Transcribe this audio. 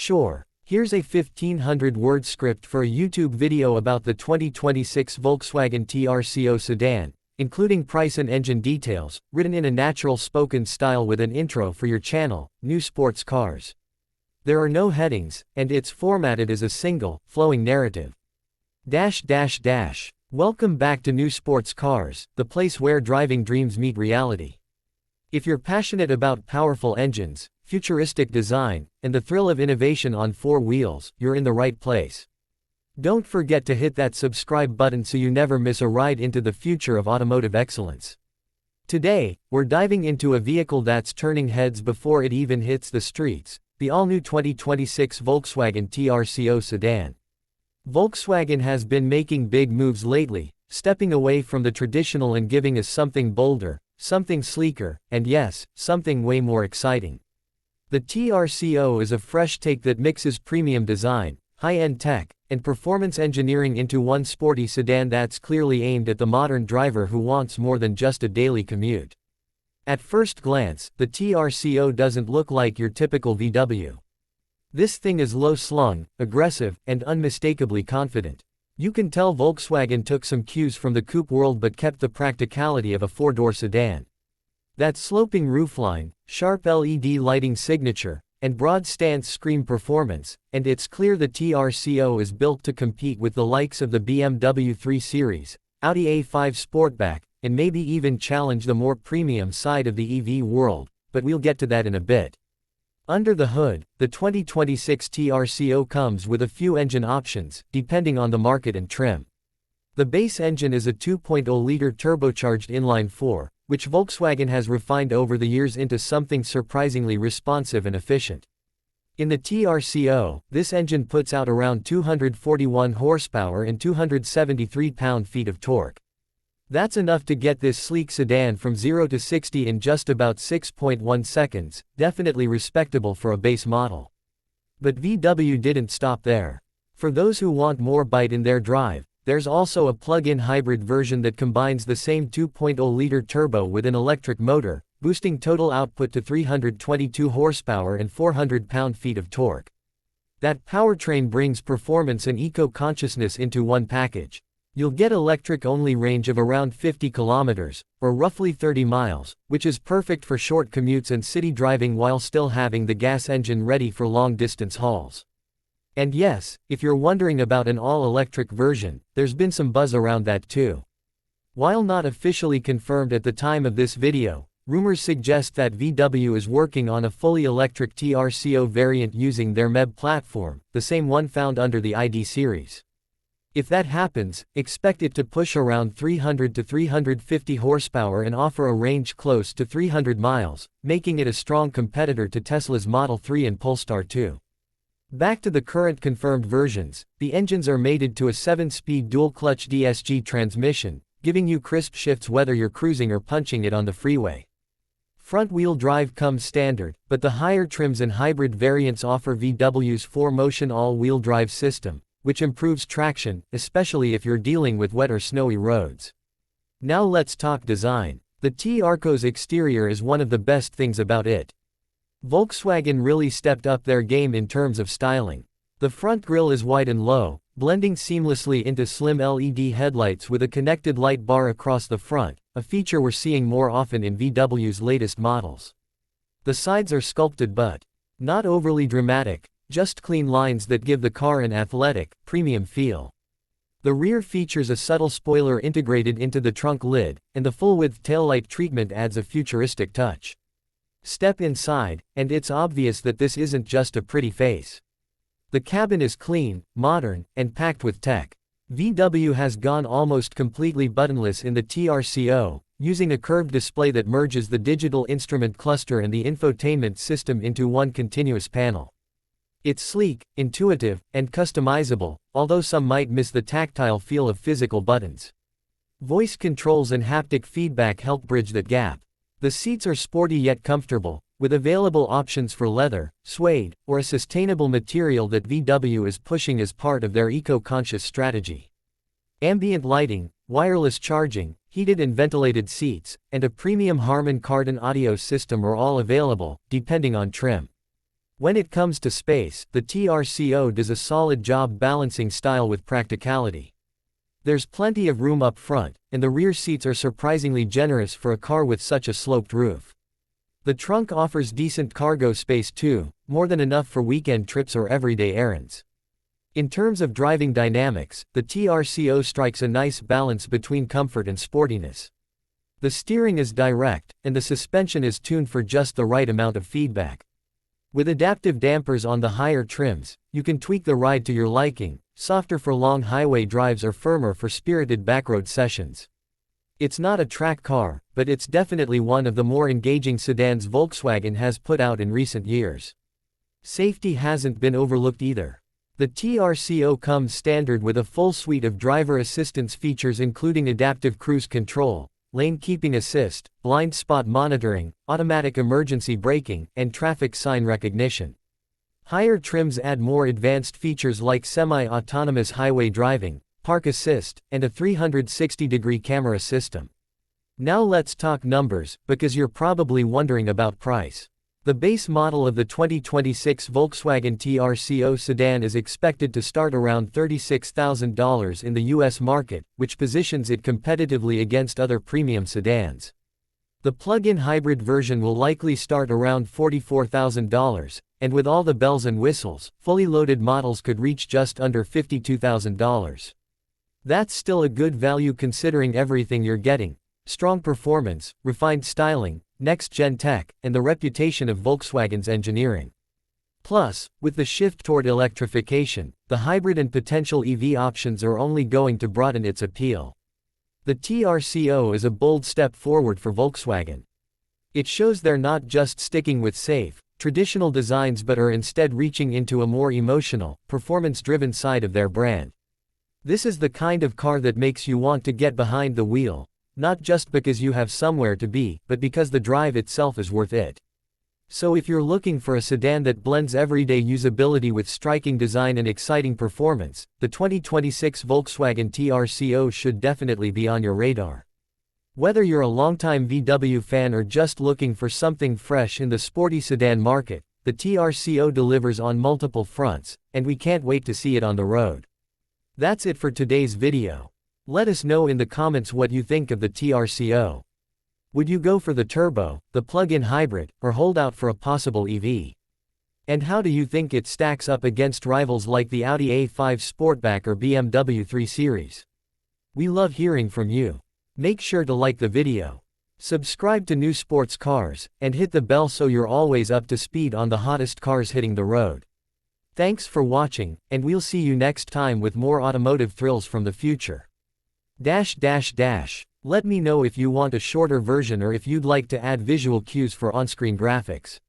Sure, here's a 1500-word script for a YouTube video about the 2026 Volkswagen T-Roc sedan, including price and engine details, written in a natural spoken style with an intro for your channel, New Sports Cars. There are no headings, and it's formatted as a single, flowing narrative. Welcome back to New Sports Cars, the place where driving dreams meet reality. If you're passionate about powerful engines, futuristic design, and the thrill of innovation on four wheels, you're in the right place. Don't forget to hit that subscribe button so you never miss a ride into the future of automotive excellence. Today, we're diving into a vehicle that's turning heads before it even hits the streets, the all-new 2026 Volkswagen T-Roc sedan. Volkswagen has been making big moves lately, stepping away from the traditional and giving us something bolder, something sleeker, and yes, something way more exciting. The T-Roc is a fresh take that mixes premium design, high-end tech, and performance engineering into one sporty sedan that's clearly aimed at the modern driver who wants more than just a daily commute. At first glance, the T-Roc doesn't look like your typical VW. This thing is low-slung, aggressive, and unmistakably confident. You can tell Volkswagen took some cues from the coupe world but kept the practicality of a four-door sedan. That sloping roofline, sharp LED lighting signature, and broad stance scream performance, and it's clear the T-Roc is built to compete with the likes of the BMW 3 Series, Audi A5 Sportback, and maybe even challenge the more premium side of the EV world, but we'll get to that in a bit. Under the hood, the 2026 T-Roc comes with a few engine options, depending on the market and trim. The base engine is a 2.0-liter turbocharged inline-4, which Volkswagen has refined over the years into something surprisingly responsive and efficient. In the T-Roc, this engine puts out around 241 horsepower and 273 pound-feet of torque. That's enough to get this sleek sedan from 0 to 60 in just about 6.1 seconds, definitely respectable for a base model. But VW didn't stop there. For those who want more bite in their drive, there's also a plug-in hybrid version that combines the same 2.0-liter turbo with an electric motor, boosting total output to 322 horsepower and 400 pound-feet of torque. That powertrain brings performance and eco-consciousness into one package. You'll get electric-only range of around 50 kilometers, or roughly 30 miles, which is perfect for short commutes and city driving while still having the gas engine ready for long-distance hauls. And yes, if you're wondering about an all-electric version, there's been some buzz around that too. While not officially confirmed at the time of this video, rumors suggest that VW is working on a fully electric T-Roc variant using their MEB platform, the same one found under the ID series. If that happens, expect it to push around 300 to 350 horsepower and offer a range close to 300 miles, making it a strong competitor to Tesla's Model 3 and Polestar 2. Back to the current confirmed versions, the engines are mated to a 7-speed dual-clutch DSG transmission, giving you crisp shifts whether you're cruising or punching it on the freeway. Front-wheel drive comes standard, but the higher trims and hybrid variants offer VW's 4Motion all-wheel drive system, which improves traction, especially if you're dealing with wet or snowy roads. Now let's talk design. The T-Roc's exterior is one of the best things about it. Volkswagen really stepped up their game in terms of styling. The front grille is wide and low, blending seamlessly into slim LED headlights with a connected light bar across the front, a feature we're seeing more often in VW's latest models. The sides are sculpted but not overly dramatic, just clean lines that give the car an athletic, premium feel. The rear features a subtle spoiler integrated into the trunk lid, and the full-width taillight treatment adds a futuristic touch. Step inside, and it's obvious that this isn't just a pretty face. The cabin is clean, modern, and packed with tech. VW has gone almost completely buttonless in the T-Roc, using a curved display that merges the digital instrument cluster and the infotainment system into one continuous panel. It's sleek, intuitive, and customizable, although some might miss the tactile feel of physical buttons. Voice controls and haptic feedback help bridge that gap. The seats are sporty yet comfortable, with available options for leather, suede, or a sustainable material that VW is pushing as part of their eco-conscious strategy. Ambient lighting, wireless charging, heated and ventilated seats, and a premium Harman Kardon audio system are all available, depending on trim. When it comes to space, the T-Roc does a solid job balancing style with practicality. There's plenty of room up front, and the rear seats are surprisingly generous for a car with such a sloped roof. The trunk offers decent cargo space too, more than enough for weekend trips or everyday errands. In terms of driving dynamics, the T-Roc strikes a nice balance between comfort and sportiness. The steering is direct, and the suspension is tuned for just the right amount of feedback. With adaptive dampers on the higher trims, you can tweak the ride to your liking, softer for long highway drives or firmer for spirited backroad sessions. It's not a track car, but it's definitely one of the more engaging sedans Volkswagen has put out in recent years. Safety hasn't been overlooked either. The T-Roc comes standard with a full suite of driver assistance features including adaptive cruise control, lane keeping assist, blind spot monitoring, automatic emergency braking, and traffic sign recognition. Higher trims add more advanced features like semi-autonomous highway driving, park assist, and a 360-degree camera system. Now let's talk numbers, because you're probably wondering about price. The base model of the 2026 Volkswagen T-Roc sedan is expected to start around $36,000 in the US market, which positions it competitively against other premium sedans. The plug-in hybrid version will likely start around $44,000, and with all the bells and whistles, fully loaded models could reach just under $52,000. That's still a good value considering everything you're getting: strong performance, refined styling, next-gen tech, and the reputation of Volkswagen's engineering. Plus, with the shift toward electrification, the hybrid and potential EV options are only going to broaden its appeal. The T-Roc is a bold step forward for Volkswagen. It shows they're not just sticking with safe, traditional designs but are instead reaching into a more emotional, performance-driven side of their brand. This is the kind of car that makes you want to get behind the wheel, not just because you have somewhere to be, but because the drive itself is worth it. So if you're looking for a sedan that blends everyday usability with striking design and exciting performance, the 2026 Volkswagen T-Roc should definitely be on your radar. Whether you're a longtime VW fan or just looking for something fresh in the sporty sedan market, the T-Roc delivers on multiple fronts, and we can't wait to see it on the road. That's it for today's video. Let us know in the comments what you think of the T-Roc. Would you go for the turbo, the plug-in hybrid, or hold out for a possible EV? And how do you think it stacks up against rivals like the Audi A5 Sportback or BMW 3 Series? We love hearing from you. Make sure to like the video, subscribe to New Sports Cars, and hit the bell so you're always up to speed on the hottest cars hitting the road. Thanks for watching, and we'll see you next time with more automotive thrills from the future. Let me know if you want a shorter version or if you'd like to add visual cues for on-screen graphics.